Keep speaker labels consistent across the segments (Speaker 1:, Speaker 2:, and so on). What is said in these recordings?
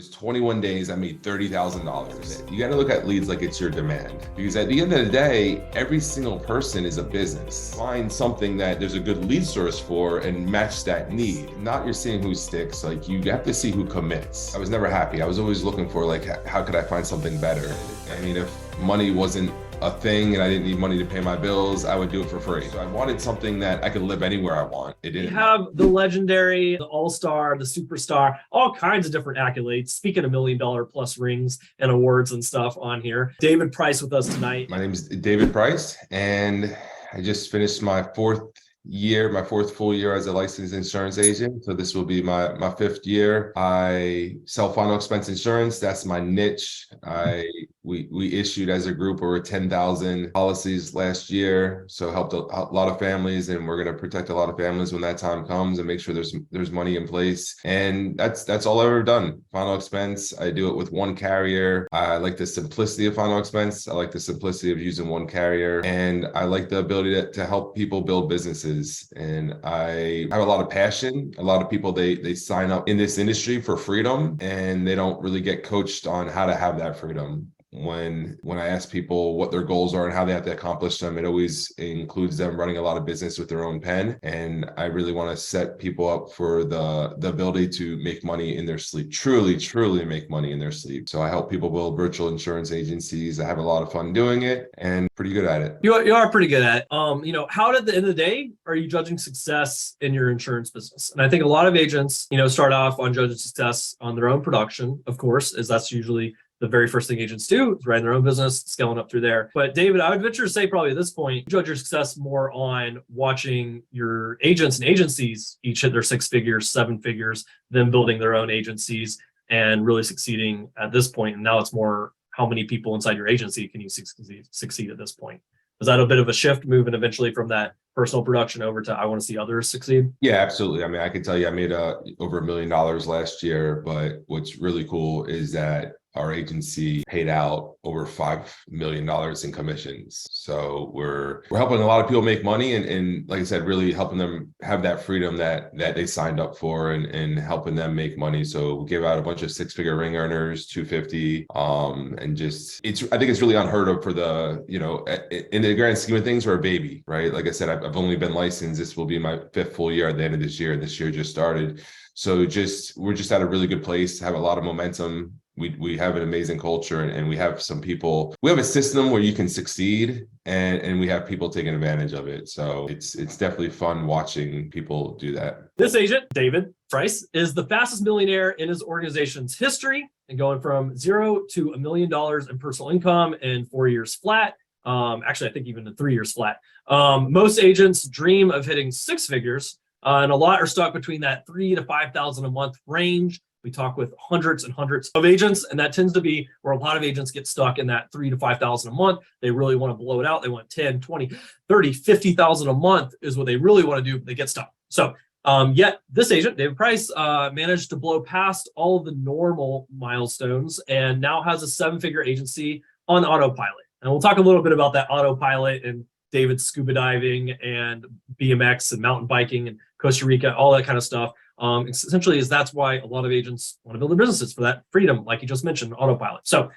Speaker 1: was 21 days, I made $30,000. You got to look at leads like it's your demand, because at the end of the day, every single person is a business. Find something that there's a good lead source for and match that need. Not you're seeing who sticks, like you have to see who commits. I was never happy. I was always looking for like, how could I find something better? I mean, if money wasn't a thing and I didn't need money to pay my bills, I would do it for free. So I wanted something that I could live anywhere I want. It didn't.
Speaker 2: You have the legendary, the all-star, the superstar, all kinds of different accolades. Speaking of $1 million plus rings and awards and stuff on here. David Price with us tonight.
Speaker 1: My name is David Price, and I just finished my fourth full year as a licensed insurance agent. So this will be my fifth year. I sell final expense insurance. That's my niche. We issued as a group over 10,000 policies last year. So helped a lot of families, and we're going to protect a lot of families when that time comes and make sure there's money in place. And that's all I've ever done. Final expense, I do it with one carrier. I like the simplicity of final expense. I like the simplicity of using one carrier, and I like the ability to help people build businesses. And I have a lot of passion. A lot of people, they sign up in this industry for freedom, and they don't really get coached on how to have that freedom. When I ask people what their goals are and how they have to accomplish them, it always includes them running a lot of business with their own pen. And I really want to set people up for the ability to make money in their sleep, truly make money in their sleep. So I help people build virtual insurance agencies. I have a lot of fun doing it and pretty good at it.
Speaker 2: You are pretty good at it. How at the end of the day are you judging success in your insurance business? And I think a lot of agents, start off on judging success on their own production, of course, as that's usually the very first thing agents do, is running their own business, scaling up through there. But David, I would venture to say probably at this point, you judge your success more on watching your agents and agencies each hit their 6 figures, 7 figures, then building their own agencies and really succeeding at this point. And now it's more how many people inside your agency can you succeed at this point? Is that a bit of a shift moving eventually from that personal production over to I want to see others succeed?
Speaker 1: Yeah, absolutely. I mean, I can tell you I made over $1 million last year, but what's really cool is that our agency paid out over $5 million in commissions. So we're helping a lot of people make money and like I said, really helping them have that freedom that they signed up for and helping them make money. So we gave out a bunch of 6-figure ring earners, 250, and just I think it's really unheard of for the, in the grand scheme of things, for a baby, right? Like I said, I've only been licensed. This will be my 5th full year at the end of this year. This year just started. So we're just at a really good place, have a lot of momentum. We have an amazing culture, and we have some people. We have a system where you can succeed, and we have people taking advantage of it. So it's definitely fun watching people do that.
Speaker 2: This agent, David Price, is the fastest millionaire in his organization's history, and going from 0 to $1 million in personal income in 4 years flat. Actually, I think even in 3 years flat. Most agents dream of hitting 6 figures, and a lot are stuck between that $3,000 to $5,000 a month range. We talk with hundreds and hundreds of agents, and that tends to be where a lot of agents get stuck in that $3,000 to $5,000 a month. They really want to blow it out. They want 10, 20, 30, 50,000 a month is what they really want to do. They get stuck. So yet this agent, David Price, managed to blow past all of the normal milestones and now has a 7-figure agency on autopilot. And we'll talk a little bit about that autopilot and David's scuba diving and BMX and mountain biking and Costa Rica, all that kind of stuff. Essentially, that's why a lot of agents want to build their businesses, for that freedom, like you just mentioned, autopilot. So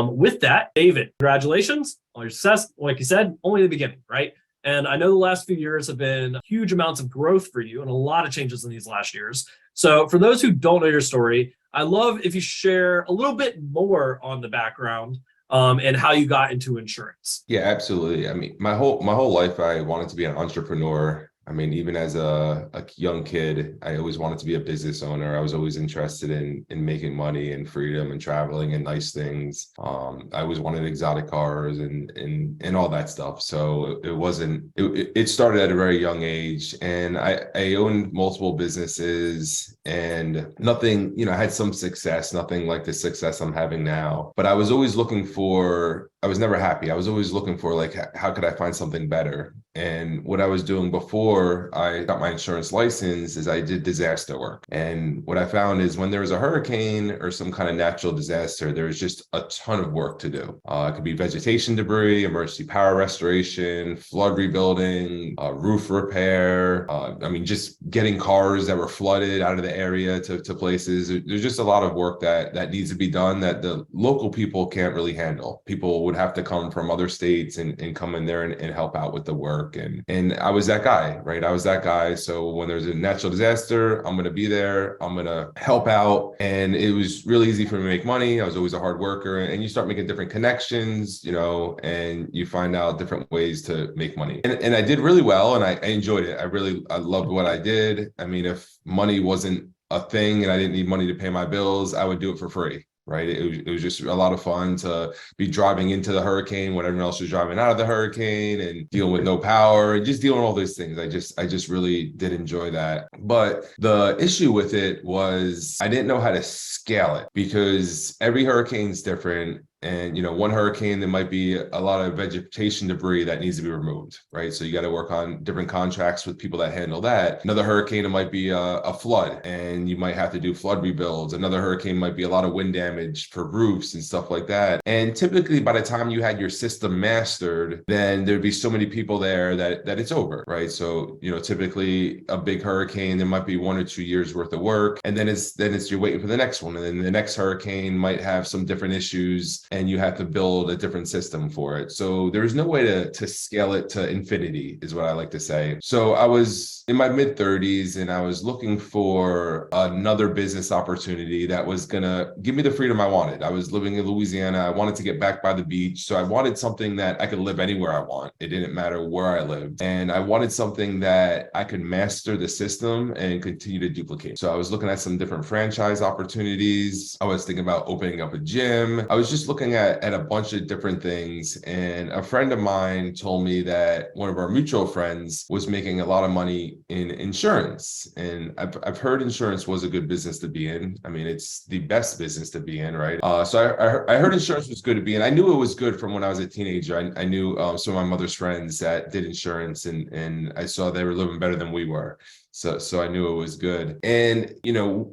Speaker 2: with that, David, congratulations on your success. Like you said, only the beginning, right? And I know the last few years have been huge amounts of growth for you and a lot of changes in these last years. So for those who don't know your story, I love if you share a little bit more on the background and how you got into insurance.
Speaker 1: Yeah, absolutely. I mean, my whole life, I wanted to be an entrepreneur. I mean, even as a young kid, I always wanted to be a business owner. I was always interested in making money and freedom and traveling and nice things. I always wanted exotic cars and all that stuff. So it started at a very young age, and I owned multiple businesses and nothing, I had some success, nothing like the success I'm having now. But I was always looking for I was never happy. I was always looking for like, how could I find something better? And what I was doing before I got my insurance license is I did disaster work. And what I found is when there was a hurricane or some kind of natural disaster, there was just a ton of work to do. It could be vegetation debris, emergency power restoration, flood rebuilding, roof repair. I mean, just getting cars that were flooded out of the area to places. There's just a lot of work that needs to be done that the local people can't really handle. People would have to come from other states and come in there and help out with the work. And I was that guy, right? I was that guy. So when there's a natural disaster, I'm going to be there. I'm going to help out. And it was really easy for me to make money. I was always a hard worker. And you start making different connections, and you find out different ways to make money. And I did really well, and I enjoyed it. I loved what I did. I mean, if money wasn't a thing and I didn't need money to pay my bills, I would do it for free. Right. It was just a lot of fun to be driving into the hurricane when everyone else was driving out of the hurricane and dealing with no power and just dealing with all those things. I just really did enjoy that. But the issue with it was I didn't know how to scale it because every hurricane's different. And, one hurricane, there might be a lot of vegetation debris that needs to be removed, right? So you got to work on different contracts with people that handle that. Another hurricane, it might be a flood, and you might have to do flood rebuilds. Another hurricane might be a lot of wind damage for roofs and stuff like that. And typically, by the time you had your system mastered, then there'd be so many people there that it's over, right? So, typically a big hurricane, there might be 1 or 2 years worth of work, and then it's you're waiting for the next one, and then the next hurricane might have some different issues, and you have to build a different system for it. So there's no way to scale it to infinity, is what I like to say. So I was in my mid 30s and I was looking for another business opportunity that was going to give me the freedom I wanted. I was living in Louisiana. I wanted to get back by the beach. So I wanted something that I could live anywhere I want. It didn't matter where I lived. And I wanted something that I could master the system and continue to duplicate. So I was looking at some different franchise opportunities. I was thinking about opening up a gym. I was just looking at a bunch of different things. And a friend of mine told me that one of our mutual friends was making a lot of money in insurance. And I've heard insurance was a good business to be in. I mean, it's the best business to be in, right? So I heard insurance was good to be in. I knew it was good from when I was a teenager. I knew some of my mother's friends that did insurance, and I saw they were living better than we were. So I knew it was good. And,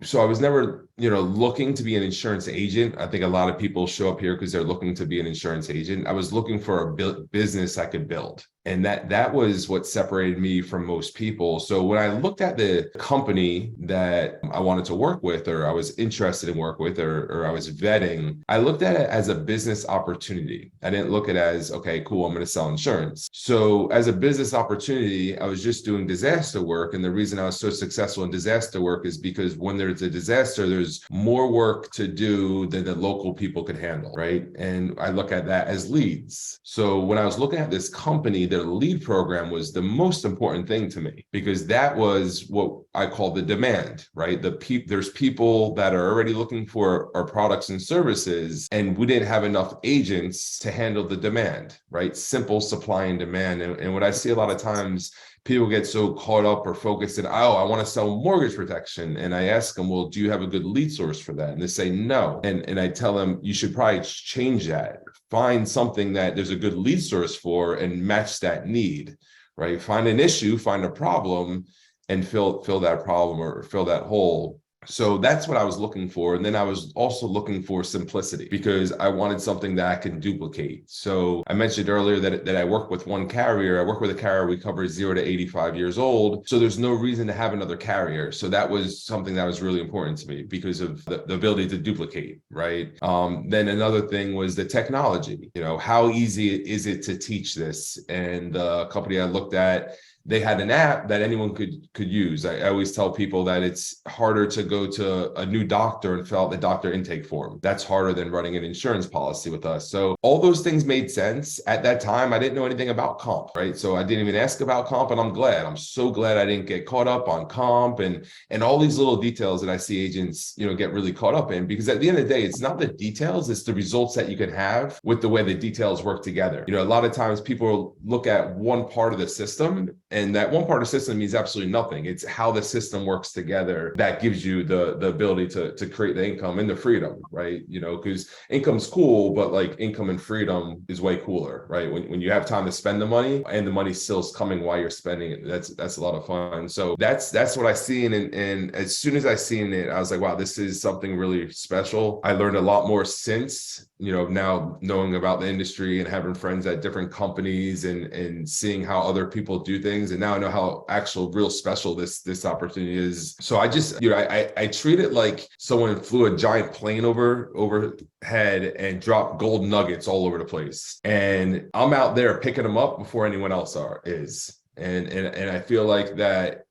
Speaker 1: so I was never, looking to be an insurance agent. I think a lot of people show up here because they're looking to be an insurance agent. I was looking for a business I could build. And that was what separated me from most people. So when I looked at the company that I wanted to work with, or I was interested in work with, or I was vetting, I looked at it as a business opportunity. I didn't look at it as, okay, cool, I'm going to sell insurance. So as a business opportunity, I was just doing disaster work. And the reason I was so successful in disaster work is because when there's a disaster, there's more work to do than the local people could handle, right? And I look at that as leads. So when I was looking at this company, their lead program was the most important thing to me because that was what I call the demand, right? There's people that are already looking for our products and services, and we didn't have enough agents to handle the demand, right? Simple supply and demand. And what I see a lot of times, people get so caught up or focused in, I want to sell mortgage protection. And I ask them, well, do you have a good lead source for that? And they say no. And I tell them, you should probably change that. Find something that there's a good lead source for and match that need, right? Find an issue, find a problem, and fill that problem or fill that hole. So that's what I was looking for. And then I was also looking for simplicity because I wanted something that I can duplicate. So I mentioned earlier that I work with one carrier. I work with a carrier, we cover 0 to 85 years old. So there's no reason to have another carrier. So that was something that was really important to me because of the ability to duplicate, right? Then another thing was the technology. How easy is it to teach this? And the company I looked at, they had an app that anyone could use. I always tell people that it's harder to go to a new doctor and fill out the doctor intake form. That's harder than running an insurance policy with us. So all those things made sense. At that time, I didn't know anything about comp, right? So I didn't even ask about comp, and I'm glad. I'm so glad I didn't get caught up on comp and all these little details that I see agents, get really caught up in, because at the end of the day, it's not the details, it's the results that you can have with the way the details work together. A lot of times people look at one part of the system And that one part of the system means absolutely nothing. It's how the system works together that gives you the ability to create the income and the freedom, right? Because income's cool, but like income and freedom is way cooler, right? When you have time to spend the money and the money still's coming while you're spending it, that's a lot of fun. So that's what I seen. And as soon as I seen it, I was like, wow, this is something really special. I learned a lot more since, now knowing about the industry and having friends at different companies and seeing how other people do things. And now I know how actual real special this opportunity is. So I just, I treat it like someone flew a giant plane overhead and dropped gold nuggets all over the place. And I'm out there picking them up before anyone else is. And I feel like that,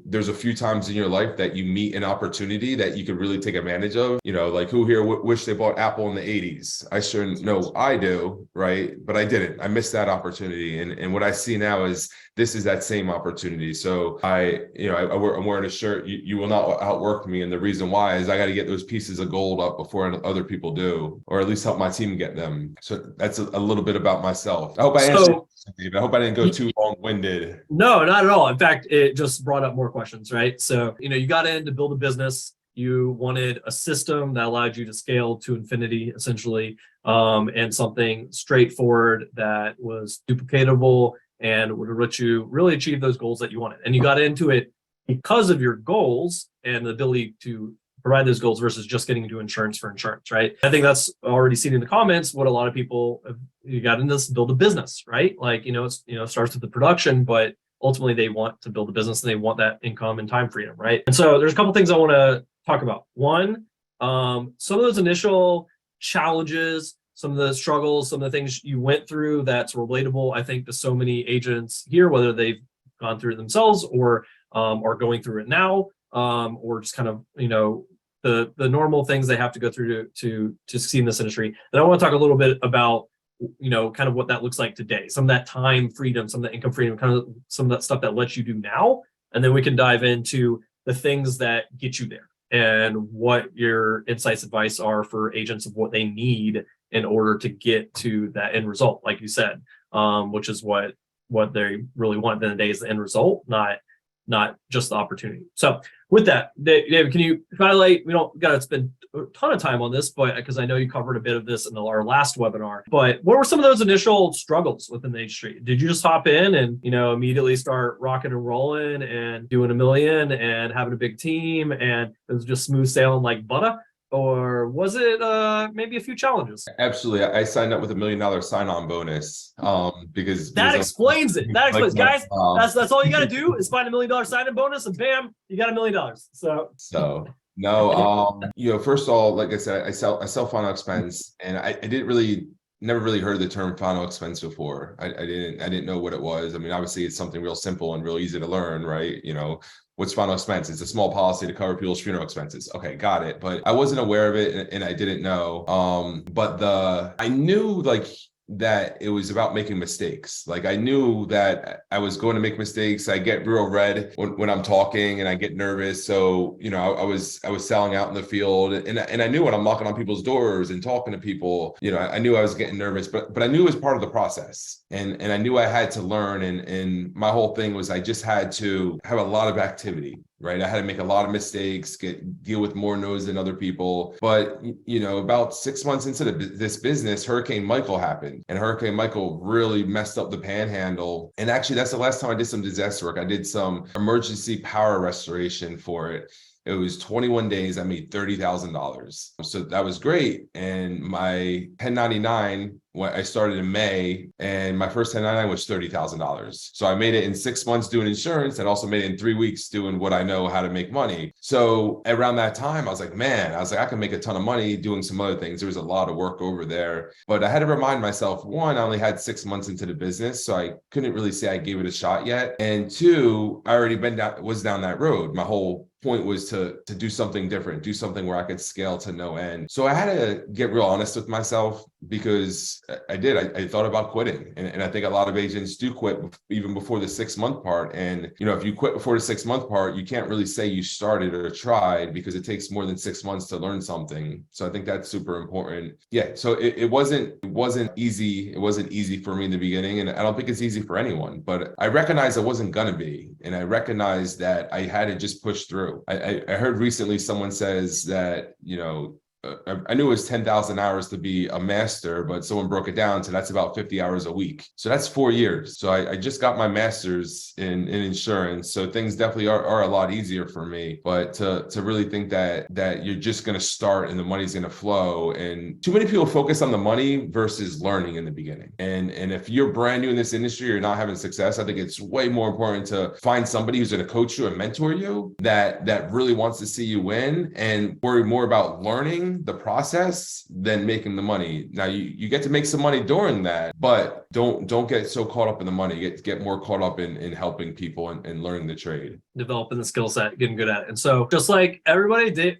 Speaker 1: there's a few times in your life that you meet an opportunity that you could really take advantage of. Like who here wish they bought Apple in the 80s? I sure know I do, right? But I didn't. I missed that opportunity. And what I see now is this is that same opportunity. So I'm wearing a shirt, you will not outwork me. And the reason why is I got to get those pieces of gold up before other people do, or at least help my team get them. So that's a little bit about myself. I hope I answered, David. I hope I didn't go too long-winded.
Speaker 2: No, not at all. In fact, it just brought up more questions, right? So, you got in to build a business. You wanted a system that allowed you to scale to infinity, essentially, and something straightforward that was duplicatable and would let you really achieve those goals that you wanted. And you got into it because of your goals and the ability to provide those goals versus just getting into insurance for insurance, right? I think that's already seen in the comments what a lot of people you got into this build a business, right? Like, it starts with the production, but ultimately they want to build a business and they want that income and time freedom, right? And so there's a couple things I want to talk about. One, some of those initial challenges, some of the struggles, some of the things you went through that's relatable, I think, to so many agents here, whether they've gone through it themselves or are going through it now, or just kind of, the normal things they have to go through to succeed in this industry. And I want to talk a little bit about, kind of what that looks like today, some of that time freedom, some of that income freedom, kind of some of that stuff that lets you do now. And then we can dive into the things that get you there and what your insights, advice are for agents of what they need in order to get to that end result, like you said, which is what they really want at the end of the day is the end result, not just the opportunity. So with that, David, can you highlight, we don't got to spend a ton of time on this, but because I know you covered a bit of this in our last webinar, but what were some of those initial struggles within the industry? Did you just hop in and, immediately start rocking and rolling and doing $1 million and having a big team and it was just smooth sailing like butter? Or was it maybe a few challenges?
Speaker 1: Absolutely. I signed up with $1 million sign-on bonus because
Speaker 2: that explains it. That explains, guys. That's all you got to do is find $1 million sign-on bonus, and bam, you got $1 million. So
Speaker 1: no, first of all, like I said, I sell final expense, and I never really heard the term final expense before. I didn't know what it was. I mean, obviously, it's something real simple and real easy to learn, right? What's final expense? It's a small policy to cover people's funeral expenses. Okay, got it. But I wasn't aware of it and I didn't know. But I knew that it was about making mistakes. Like I knew that I was going to make mistakes. I get real red when I'm talking and I get nervous. So, I was selling out in the field and I knew when I'm knocking on people's doors and talking to people, I knew I was getting nervous, but I knew it was part of the process. And I knew I had to learn. And my whole thing was I just had to have a lot of activity. Right. I had to make a lot of mistakes, deal with more no's than other people. But, about 6 months into this business, Hurricane Michael happened. And Hurricane Michael really messed up the panhandle. And actually, that's the last time I did some disaster work. I did some emergency power restoration for it. It was 21 days. I made $30,000. So that was great. And my 1099, when I started in May, and my first 1099 was $30,000. So I made it in 6 months doing insurance and also made it in 3 weeks doing what I know how to make money. So around that time, I was like, I can make a ton of money doing some other things. There was a lot of work over there. But I had to remind myself, one, I only had 6 months into the business, so I couldn't really say I gave it a shot yet. And two, I already was down that road. My whole point was to do something different, do something where I could scale to no end. So I had to get real honest with myself, because I thought about quitting. And I think a lot of agents do quit even before the 6-month part. And, if you quit before the 6-month part, you can't really say you started or tried, because it takes more than 6 months to learn something. So I think that's super important. Yeah. So it wasn't easy. It wasn't easy for me in the beginning. And I don't think it's easy for anyone, but I recognized it wasn't going to be. And I recognized that I had to just push through. I heard recently someone says that, I knew it was 10,000 hours to be a master, but someone broke it down to that's about 50 hours a week. So that's 4 years. So I just got my master's in insurance. So things definitely are a lot easier for me. But to really think that you're just going to start and the money's going to flow. And too many people focus on the money versus learning in the beginning. And if you're brand new in this industry, you're not having success, I think it's way more important to find somebody who's going to coach you and mentor you that really wants to see you win, and worry more about learning the process than making the money. Now you get to make some money during that, but don't get so caught up in the money. Get more caught up in helping people and learning the trade,
Speaker 2: developing the skill set, getting good at it. And so just like everybody did,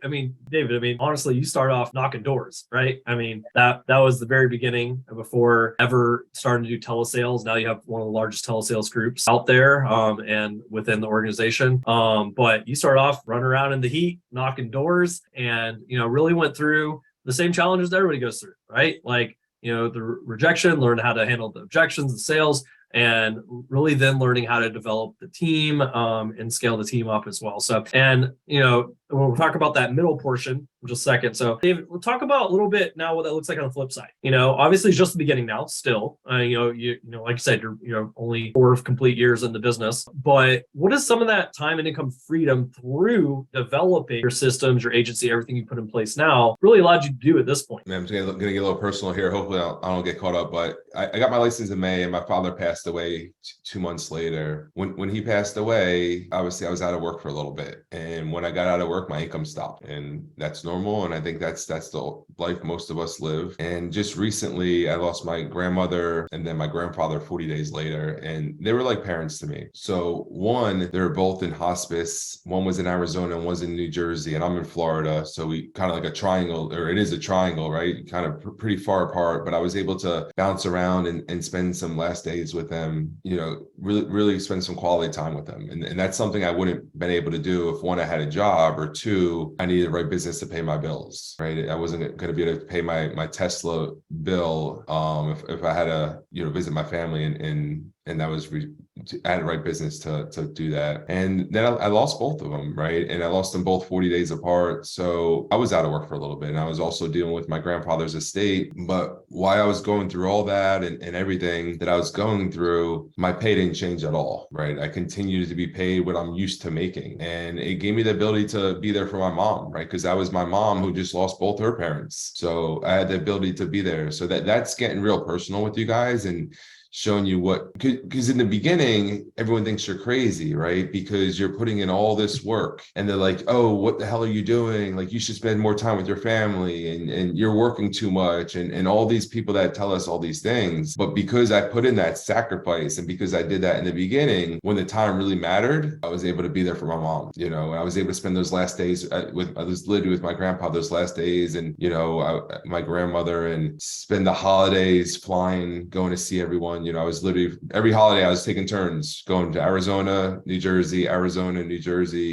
Speaker 2: David, honestly, you start off knocking doors, right? That was the very beginning before ever starting to do telesales. Now you have one of the largest telesales groups out there and within the organization. But you start off running around in the heat, knocking doors, and really went through the same challenges that everybody goes through, right? Like, the rejection, learn how to handle the objections, the sales, and really then learning how to develop the team and scale the team up as well. So, and we'll talk about that middle portion in just a second. So, David, we'll talk about a little bit now what that looks like on the flip side. Obviously, it's just the beginning now. Still, like you said, you're only 4 complete years in the business. But what is some of that time and income freedom through developing your systems, your agency, everything you put in place now, really allowed you to do at this point?
Speaker 1: Man, I'm gonna get a little personal here. Hopefully, I don't get caught up. But I got my license in May, and my father passed away 2 months later. When he passed away, obviously I was out of work for a little bit, and when I got out of work, my income stopped, and that's normal. And I think that's the life most of us live. And just recently, I lost my grandmother and then my grandfather 40 days later, and they were like parents to me. So one, they were both in hospice. One was in Arizona and one was in New Jersey, and I'm in Florida. So we kind of like a triangle, or it is a triangle, right? Kind of pretty far apart, but I was able to bounce around and spend some last days with them, really spend some quality time with them. And that's something I wouldn't been able to do if, one, I had a job, or two, I needed the right business to pay my bills, right? I wasn't going to be able to pay my Tesla bill if I had to, visit my family and that was I had the right business to do that. And then I lost both of them, right? And I lost them both 40 days apart. So I was out of work for a little bit, and I was also dealing with my grandfather's estate. But while I was going through all that and everything that I was going through, my pay didn't change at all, right? I continued to be paid what I'm used to making. And it gave me the ability to be there for my mom, right? Because that was my mom who just lost both her parents. So I had the ability to be there. So that's getting real personal with you guys, and showing you because in the beginning, everyone thinks you're crazy, right? Because you're putting in all this work, and they're like, oh, what the hell are you doing? Like, you should spend more time with your family, and you're working too much, and all these people that tell us all these things. But because I put in that sacrifice, and because I did that in the beginning, when the time really mattered, I was able to be there for my mom, and I was able to spend those last days I was literally with my grandpa those last days, and my grandmother, and spend the holidays flying, going to see everyone. I was literally every holiday I was taking turns going to Arizona, New Jersey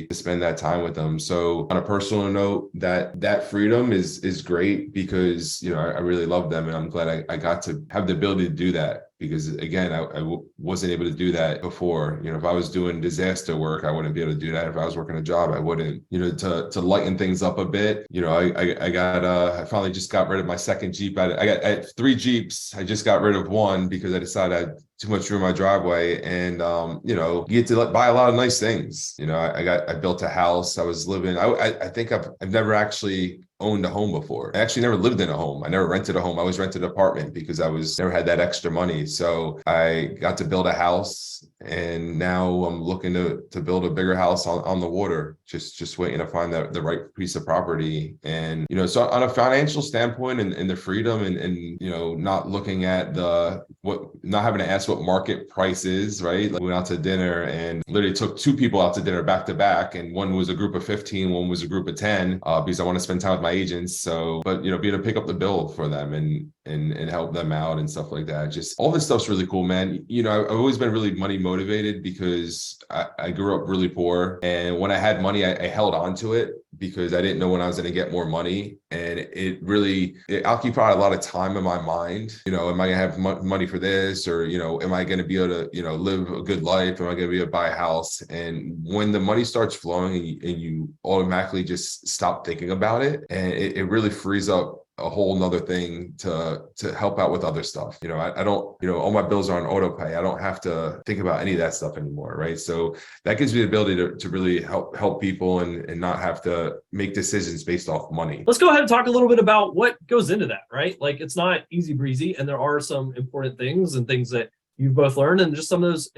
Speaker 1: to spend that time with them. So on a personal note, that freedom is great, because I really love them, and I'm glad I got to have the ability to do that. Because again, I wasn't able to do that before. If I was doing disaster work, I wouldn't be able to do that. If I was working a job, I wouldn't. To lighten things up a bit. I finally just got rid of my second Jeep. I got 3 Jeeps. I just got rid of one because I decided I had too much room in my driveway, and you get to buy a lot of nice things. I built a house. I was living. I think I've never actually owned a home before. I actually never lived in a home. I never rented a home. I always rented an apartment because I never had that extra money. So I got to build a house, and now I'm looking to build a bigger house on the water, just waiting to find the right piece of property. And so on a financial standpoint, and the freedom, and not looking at not having to ask what market price is, right? Like, we went out to dinner and literally took two people out to dinner back to back, and one was a group of 15, one was a group of 10, because I want to spend time with my agents. So, but being able to pick up the bill for them and help them out and stuff like that. Just all this stuff's really cool, man. I've always been really money motivated because I grew up really poor. And when I had money, I held on to it because I didn't know when I was going to get more money. And it occupied a lot of time in my mind. Am I going to have money for this? Or, am I going to be able to, live a good life? Am I going to be able to buy a house? And when the money starts flowing and you automatically just stop thinking about it, and it really frees up a whole nother thing to help out with other stuff. I don't, all my bills are on auto pay. I don't have to think about any of that stuff anymore. Right. So that gives me the ability to really help people and not have to make decisions based off money.
Speaker 2: Let's go ahead and talk a little bit about what goes into that, right? Like, it's not easy breezy, and there are some important things and things that you've both learned, and just some of those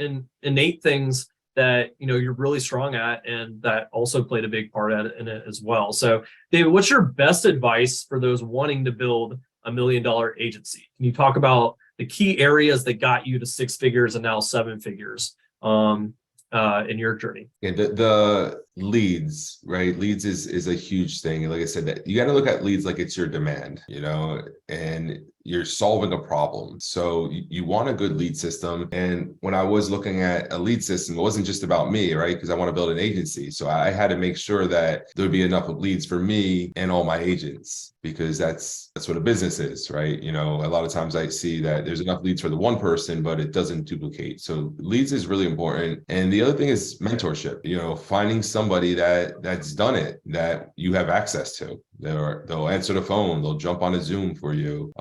Speaker 2: innate things that you're really strong at, and that also played a big part in it as well. So, David, what's your best advice for those wanting to build $1 million agency? Can you talk about the key areas that got you to 6 figures and now 7 figures in your journey?
Speaker 1: Yeah, the leads, right? Leads is a huge thing. Like I said, that you got to look at leads like it's your demand, and you're solving a problem. So you want a good lead system. And when I was looking at a lead system, it wasn't just about me, right? Because I want to build an agency. So I had to make sure that there would be enough leads for me and all my agents, because that's what a business is, right? A lot of times I see that there's enough leads for the one person, but it doesn't duplicate. So leads is really important. And the other thing is mentorship, finding somebody that's done it, that you have access to. They'll answer the phone, they'll jump on a Zoom for you.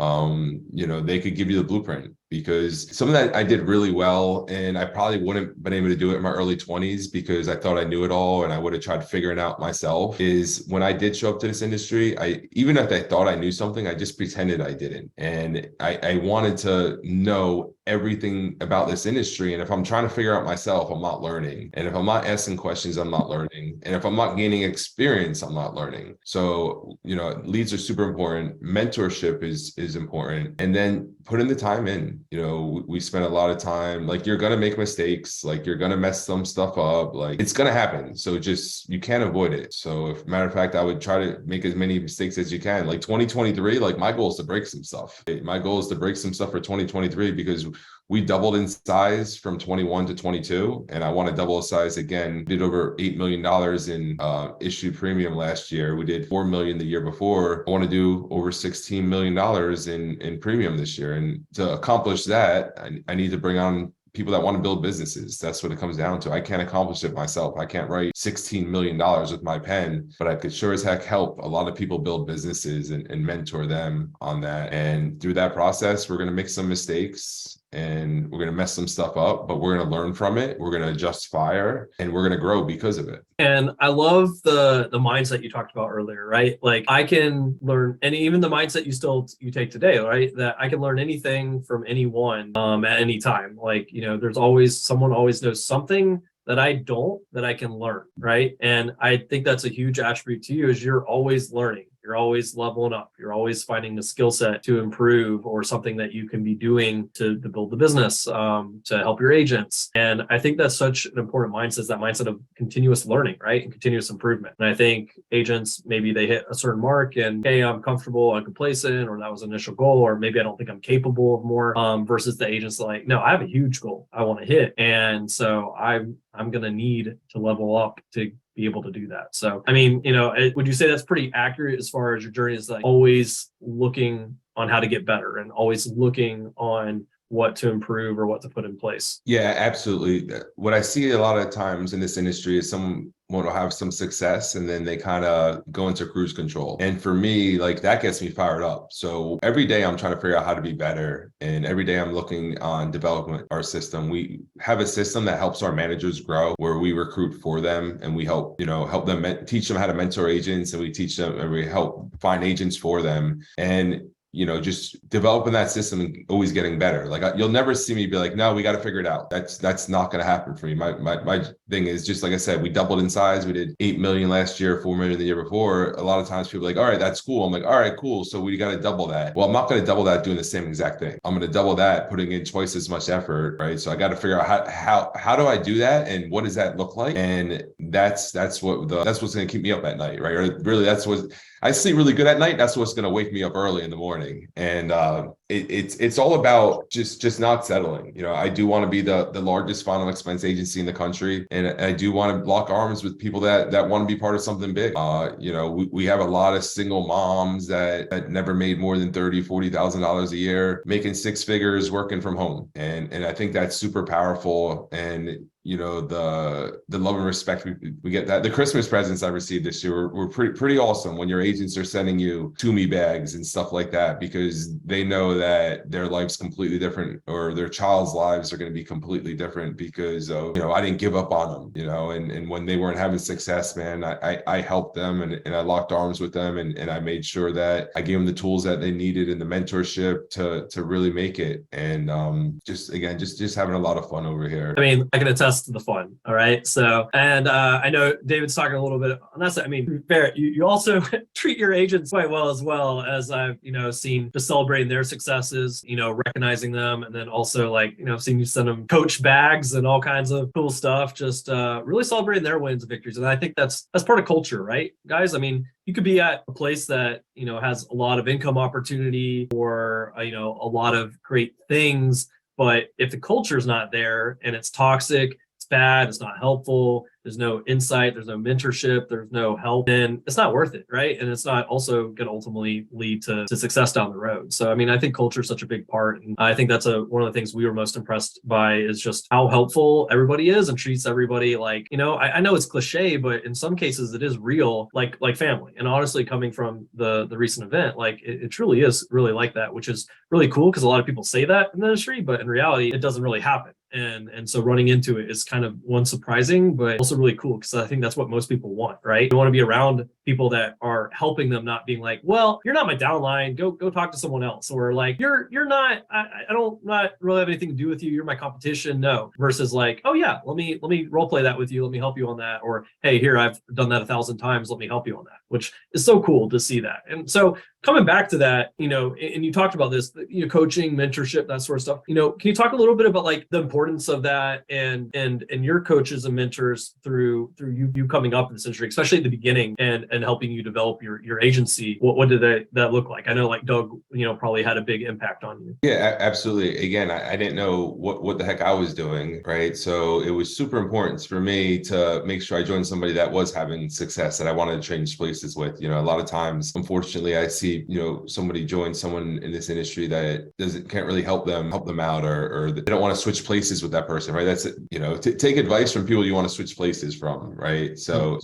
Speaker 1: They could give you the blueprint, because some of that I did really well, and I probably wouldn't been able to do it in my early 20s because I thought I knew it all and I would have tried figuring it out myself. Is when I did show up to this industry, even if I thought I knew something, I just pretended I didn't. And I wanted to know everything about this industry. And if I'm trying to figure out myself, I'm not learning. And if I'm not asking questions, I'm not learning. And if I'm not gaining experience, I'm not learning. So, leads are super important. Mentorship is important. And then putting the time in. We spend a lot of time, like, you're going to make mistakes, like, you're going to mess some stuff up, like, it's going to happen. So you can't avoid it. So if matter of fact, I would try to make as many mistakes as you can. Like 2023, like, my goal is to break some stuff. My goal is to break some stuff for 2023, because we doubled in size from 21 to 22, and I want to double the size again. We did over $8 million in issued premium last year. We did $4 million the year before. I want to do over $16 million in premium this year. And to accomplish that, I need to bring on people that want to build businesses. That's what it comes down to. I can't accomplish it myself. I can't write $16 million with my pen, but I could sure as heck help a lot of people build businesses and mentor them on that. And through that process, we're going to make some mistakes and we're going to mess some stuff up, but we're going to learn from it. We're going to adjust fire, and we're going to grow because of it.
Speaker 2: And I love the mindset you talked about earlier, right? Like, I can learn, and even the mindset you take today, right? That I can learn anything from anyone at any time. Like, there's always someone always knows something that I don't, that I can learn, right? And I think that's a huge attribute to you, is you're always learning. You're always leveling up. You're always finding the skill set to improve, or something that you can be doing to build the business, to help your agents. And I think that's such an important mindset, is that mindset of continuous learning, right? And continuous improvement. And I think agents, maybe they hit a certain mark and, hey, I'm comfortable, I'm complacent, or that was an initial goal, or maybe I don't think I'm capable of more, versus the agents like, no, I have a huge goal I want to hit. And so I'm going to need to level up to be able to do that. So, I mean, would you say that's pretty accurate as far as your journey is, like, always looking on how to get better and always looking on what to improve or what to put in place?
Speaker 1: Yeah, absolutely. What I see a lot of times in this industry is someone will have some success and then they kind of go into cruise control. And for me, like, that gets me fired up. So every day I'm trying to figure out how to be better. And every day I'm looking on development our system. We have a system that helps our managers grow, where we recruit for them and we help them teach them how to mentor agents, and we teach them and we help find agents for them. And just developing that system and always getting better. Like you'll never see me be like, no, we got to figure it out. That's not going to happen for me. My thing is just like I said, we doubled in size. We did 8 million last year, 4 million the year before. A lot of times people are like, all right, that's cool. I'm like, all right, cool. So we got to double that. Well, I'm not going to double that doing the same exact thing. I'm going to double that putting in twice as much effort, right? So I got to figure out how do I do that and what does that look like? And that's what's going to keep me up at night, right? Or really, that's what I sleep really good at night. That's what's going to wake me up early in the morning. And it's all about just not settling. I do want to be the largest final expense agency in the country, and I do want to lock arms with people that want to be part of something big. We have a lot of single moms that never made more than $30,000-$40,000 a year, making six figures working from home, and I think that's super powerful. And the love and respect we get, that the Christmas presents I received this year were pretty awesome when your agents are sending you To-Me bags and stuff like that, because they know that their life's completely different, or their child's lives are going to be completely different because of, I didn't give up on them, and when they weren't having success, man, I helped them and I locked arms with them and I made sure that I gave them the tools that they needed and the mentorship to really make it. And just having a lot of fun over here.
Speaker 2: I mean, I can attest to the fun. All right. So, and I know David's talking a little bit on that side. I mean, fair, you also treat your agents quite well, as I've, seen, just celebrating their successes, recognizing them. And then also seeing you send them coach bags and all kinds of cool stuff, just really celebrating their wins and victories. And I think that's part of culture, right, guys? I mean, you could be at a place that, has a lot of income opportunity or, a lot of great things. But if the culture is not there and it's toxic, it's bad, it's not helpful, there's no insight, there's no mentorship, there's no help, then it's not worth it, right? And it's not also going to ultimately lead to success down the road. So, I mean, I think culture is such a big part. And I think that's one of the things we were most impressed by is just how helpful everybody is and treats everybody like, I know it's cliche, but in some cases it is real, like family. And honestly, coming from the recent event, it truly is really like that, which is really cool because a lot of people say that in the industry, but in reality, it doesn't really happen. And so running into it is kind of surprising, but also really cool because I think that's what most people want, right? You want to be around people that are helping them, not being like, well, you're not my downline, go talk to someone else, or like you're not, I don't not really have anything to do with you, you're my competition. No, versus like, oh yeah, let me role play that with you, let me help you on that, or hey, here, I've done that 1,000 times, let me help you on that, which is so cool to see that. And so coming back to that, and you talked about this, coaching, mentorship, that sort of stuff. Can you talk a little bit about the importance of that and your coaches and mentors through you coming up in this industry, especially at the beginning, and helping you develop your agency? What did that look like? I know Doug, probably had a big impact on you.
Speaker 1: Yeah, absolutely. Again, I didn't know what the heck I was doing, right? So it was super important for me to make sure I joined somebody that was having success that I wanted to change places with. A lot of times, unfortunately, I see somebody join someone in this industry that can't really help them out, or they don't want to switch places with that person, right? That's it. Take advice from people you want to switch places from, right? So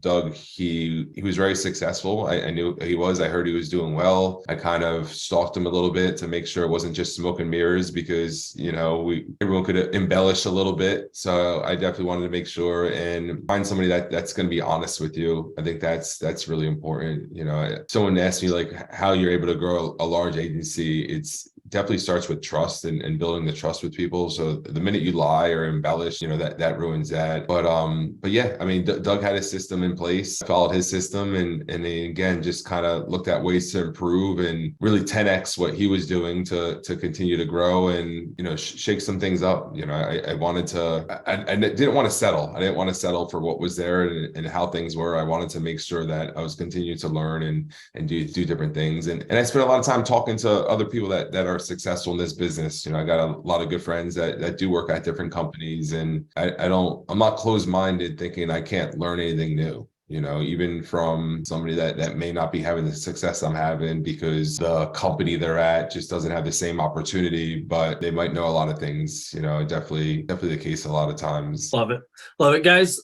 Speaker 1: Doug, he was very successful. I knew he was. I heard he was doing well. I kind of stalked him a little bit to make sure it wasn't just smoke and mirrors, because everyone could embellish a little bit. So I definitely wanted to make sure and find somebody that's going to be honest with you. I think that's really important. Someone asked me how you're able to grow a large agency. It's definitely starts with trust and building the trust with people. So the minute you lie or embellish, that ruins that. But yeah, I mean, Doug had a system in place, followed his system, and again, just kind of looked at ways to improve and really 10x what he was doing to continue to grow and, shake some things up. I wanted to, I didn't want to settle. I didn't want to settle for what was there and how things were. I wanted to make sure that I was continuing to learn and do different things. And I spent a lot of time talking to other people that are successful in this business. I got a lot of good friends that do work at different companies, and I'm not closed-minded thinking I can't learn anything new. Even from somebody that may not be having the success I'm having because the company they're at just doesn't have the same opportunity, but they might know a lot of things. Definitely the case a lot of times.
Speaker 2: Love it, guys.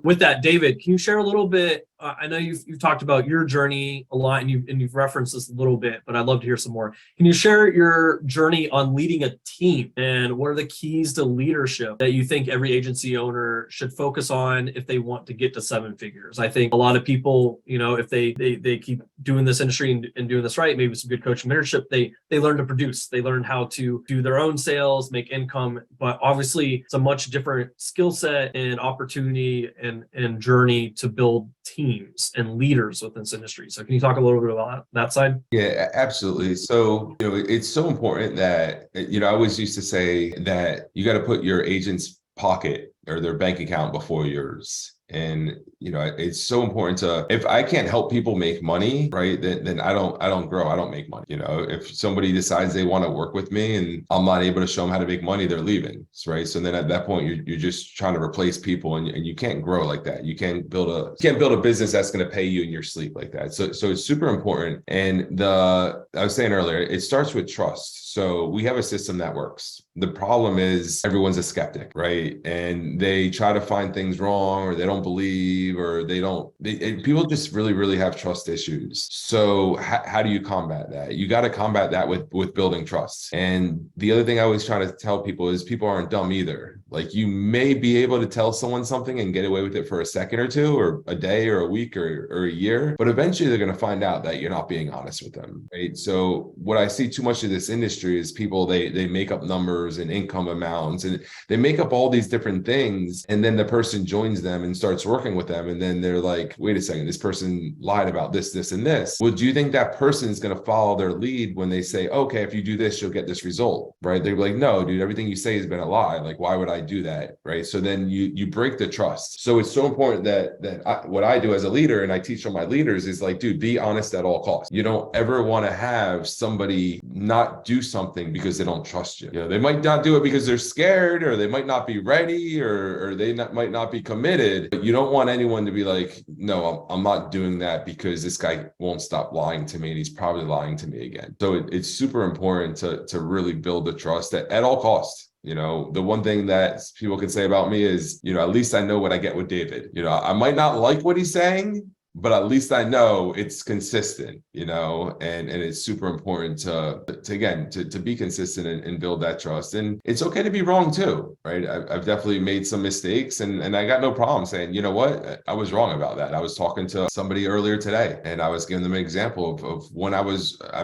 Speaker 2: With that, David, can you share a little bit I know you've talked about your journey a lot, and you've referenced this a little bit, but I'd love to hear some more. Can you share your journey on leading a team, and what are the keys to leadership that you think every agency owner should focus on if they want to get to seven figures? I think a lot of people, if they keep doing this industry and doing this right, maybe some good coaching mentorship, they learn to produce, they learn how to do their own sales, make income, but obviously it's a much different skill set and opportunity and journey to build teams and leaders within this industry. So can you talk a little bit about that side?
Speaker 1: Yeah, absolutely. So, it's so important that, I always used to say that you got to put your agent's pocket or their bank account before yours. And, it's so important if I can't help people make money, right, then I don't grow, I don't make money. If somebody decides they want to work with me and I'm not able to show them how to make money, they're leaving, right? So then at that point, you're just trying to replace people, and you can't grow like that. You can't build a business that's going to pay you in your sleep like that. So it's super important. And I was saying earlier, it starts with trust. So we have a system that works. The problem is everyone's a skeptic, right? And they try to find things wrong, or they don't believe, or people just really, really have trust issues. So how do you combat that? You got to combat that with building trust. And the other thing I always try to tell people is people aren't dumb either. Like, you may be able to tell someone something and get away with it for a second or two, or a day or a week or a year, but eventually they're going to find out that you're not being honest with them, right? So what I see too much of this industry is people, they make up numbers and income amounts, and they make up all these different things, and then the person joins them and starts working with them, and then they're like, wait a second, this person lied about this, this, and this. Well, do you think that person is going to follow their lead when they say, okay, if you do this, you'll get this result, right? They're like, no, dude, everything you say has been a lie. Like, why would I do that, right? So then you break the trust. So it's so important that what I do as a leader, and I teach on my leaders, is like, dude, be honest at all costs. You don't ever want to have somebody not do something because they don't trust you. They might not do it because they're scared, or they might not be ready, or they might not be committed. But you don't want anyone to be like, no, I'm not doing that because this guy won't stop lying to me, and he's probably lying to me again. So it's super important to really build the trust at all costs. The one thing that people can say about me is, at least I know what I get with David. I might not like what he's saying, but at least I know it's consistent, and it's super important to be consistent and build that trust. And it's okay to be wrong too, right? I've definitely made some mistakes, and I got no problem saying, you know what, I was wrong about that. I was talking to somebody earlier today, and I was giving them an example of when I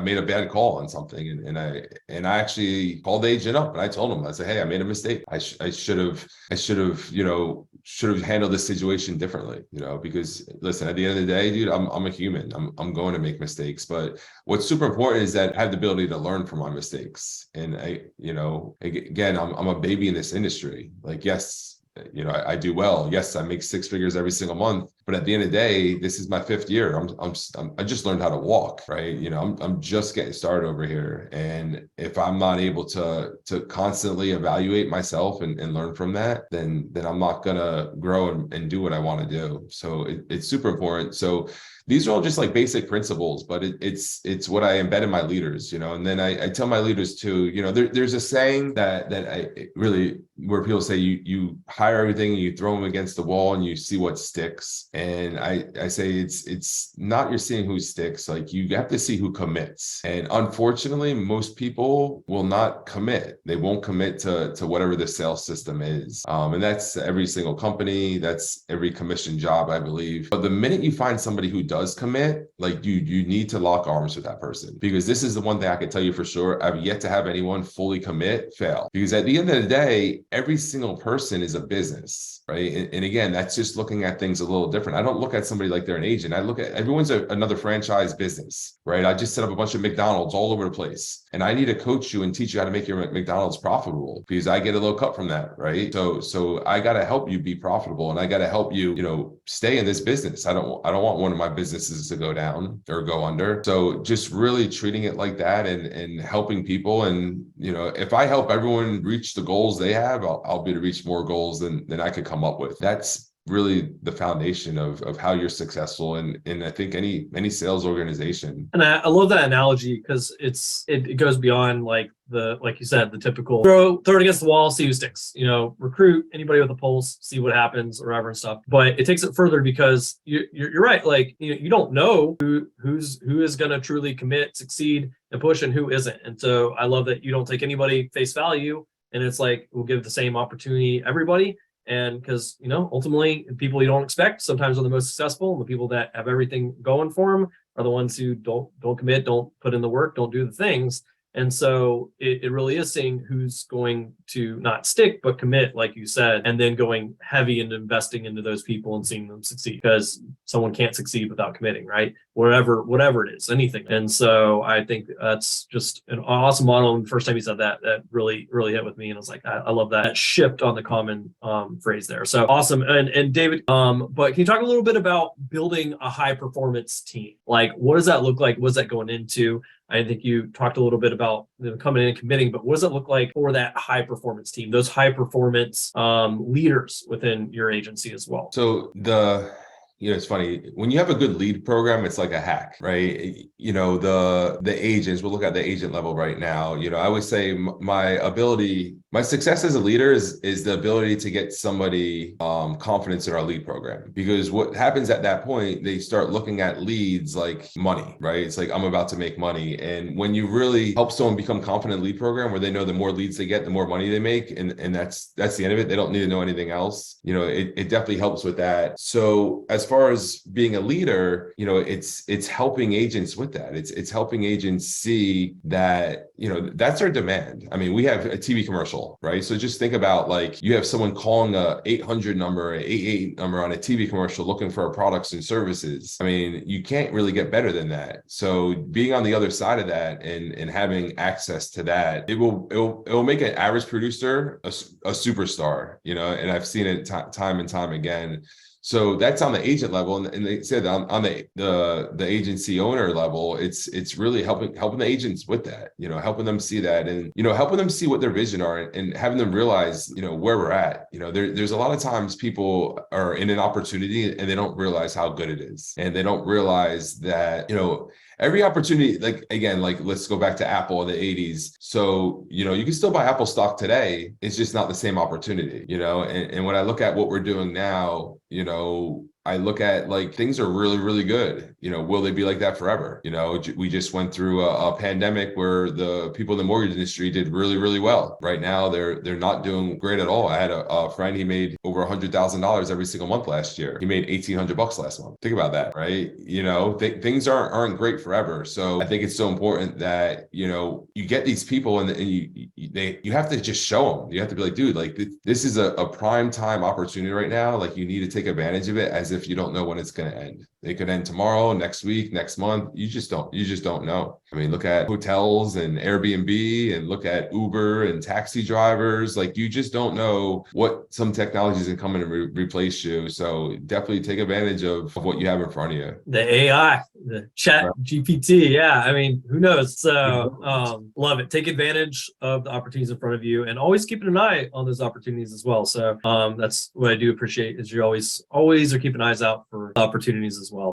Speaker 1: made a bad call on something, and I actually called the agent up, and I told him, I said, hey, I made a mistake. I should have handled this situation differently, because listen, at the end of the day, dude, I'm a human. I'm going to make mistakes, but what's super important is that I have the ability to learn from my mistakes. And again, I'm a baby in this industry. Like, yes, I do well. Yes, I make six figures every single month. But at the end of the day, this is my fifth year. I just learned how to walk, right? I'm just getting started over here. And if I'm not able to constantly evaluate myself and learn from that, then I'm not gonna grow and do what I want to do. So it's super important. So these are all just like basic principles, but it's what I embed in my leaders, and then I tell my leaders too, there's a saying that I really, where people say you hire everything and you throw them against the wall and you see what sticks. And I say it's not you're seeing who sticks, like you have to see who commits. And unfortunately, most people will not commit. They won't commit to whatever the sales system is. And that's every single company, that's every commission job, I believe. But the minute you find somebody who does commit, like you need to lock arms with that person, because this is the one thing I can tell you for sure. I've yet to have anyone fully commit fail, because at the end of the day, every single person is a business, right? And again, that's just looking at things a little different. I don't look at somebody like they're an agent. I look at everyone's another franchise business, right? I just set up a bunch of McDonald's all over the place, and I need to coach you and teach you how to make your McDonald's profitable, because I get a little cut from that, right? So I got to help you be profitable, and I got to help you, stay in this business. I don't want one of my businesses to go down or go under. So just really treating it like that and helping people. And, if I help everyone reach the goals they have, I'll be to reach more goals than I could come up with. That's really the foundation of how you're successful in I think any sales organization.
Speaker 2: And I love that analogy because it goes beyond like you said, the typical throw it against the wall, see who sticks, recruit anybody with a pulse, see what happens or whatever and stuff. But it takes it further because you're right. Like, you don't know who is going to truly commit, succeed and push and who isn't. And so I love that you don't take anybody face value, and it's like, we'll give the same opportunity everybody. And because, ultimately people you don't expect sometimes are the most successful, and the people that have everything going for them are the ones who don't commit, don't put in the work, don't do the things. And so it really is seeing who's going to not stick, but commit, like you said, and then going heavy into investing into those people and seeing them succeed, because someone can't succeed without committing, right? Whatever it is, anything. And so I think that's just an awesome model. And the first time you said that really hit with me. And I was like, I love that shift on the common phrase there. So awesome. And David, but can you talk a little bit about building a high performance team? Like, what does that look like? What's that going into? I think you talked a little bit about coming in and committing, but what does it look like for that high performance team, those high performance leaders within your agency as well?
Speaker 1: So it's funny, when you have a good lead program, it's like a hack, right? The agents, we'll look at the agent level right now. I would say my success as a leader is the ability to get somebody confidence in our lead program. Because what happens at that point, they start looking at leads like money, right? It's like, I'm about to make money. And when you really help someone become confident in lead program, where they know the more leads they get, the more money they make, and that's the end of it. They don't need to know anything else. It definitely helps with that. So as far as being a leader, it's helping agents with that. It's helping agents see that, that's our demand. I mean, we have a TV commercial, right? So just think about, like, you have someone calling a 800 number, a 88 number on a TV commercial looking for our products and services. I mean, you can't really get better than that. So being on the other side of that and having access to that, it will make an average producer a superstar, and I've seen it time and time again. So that's on the agent level, and they said on the agency owner level, it's really helping the agents with that, helping them see that, and helping them see what their vision are, and having them realize where we're at. There's a lot of times people are in an opportunity and they don't realize how good it is, and they don't realize that every opportunity, let's go back to Apple in the 80s. So, you can still buy Apple stock today. It's just not the same opportunity, and when I look at what we're doing now, I look at, like, things are really, really good. Will they be like that forever? We just went through a pandemic where the people in the mortgage industry did really, really well. Right now, they're not doing great at all. I had a friend, he made over $100,000 every single month last year. He made $1,800 last month. Think about that, right? Things aren't great forever. So I think it's so important that, you get these people and you have to just show them. You have to be like, dude, like, this is a prime time opportunity right now. Like, you need to take advantage of it, as if you don't know when it's going to end. It could end tomorrow, next week, next month. You just don't know. I mean, look at hotels and Airbnb, and look at Uber and taxi drivers. Like, you just don't know what some technologies can come in and replace you. So definitely take advantage of what you have in front of you.
Speaker 2: The AI, the chat GPT. Yeah. I mean, who knows? So love it. Take advantage of the opportunities in front of you, and always keeping an eye on those opportunities as well. So that's what I do appreciate, is you always are keeping eyes out for opportunities as well.